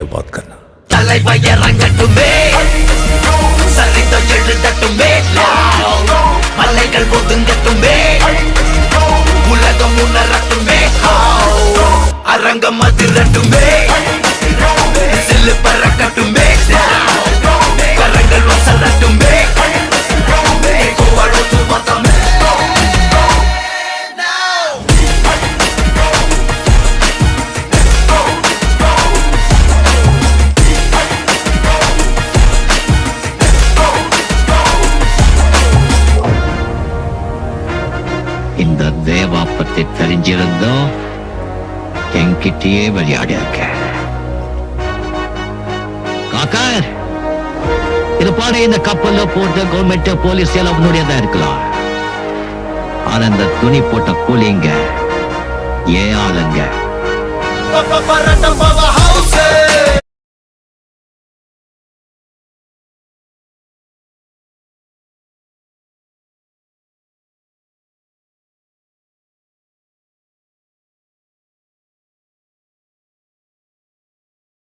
बात करना. தலைவயரங்கட்டுமே சரிதம் எழுதட்டுமே மலைகள் ஒதுங்கட்டுமே உலகம் உணரட்டுமே அரங்கம் அதிரட்டுமே சில்லு பறக்கட்டுமே கரங்கள் வசரட்டுமே கோவலத்து மதமே இந்த தேவா பத்தி தெரிஞ்சிருந்தோம் என்கிட்டயே விளையாடி இருக்க காக்கா இது பாரு இந்த கப்பல்ல போட்ட கவர்மெண்ட் போலீஸ் எல்லாம் உன்னுடையதா இருக்கலாம் ஆனா இந்த துணி போட்ட கூலிங்க ஏன் ஆளுங்க பரட்ட பவ ஹவுஸ்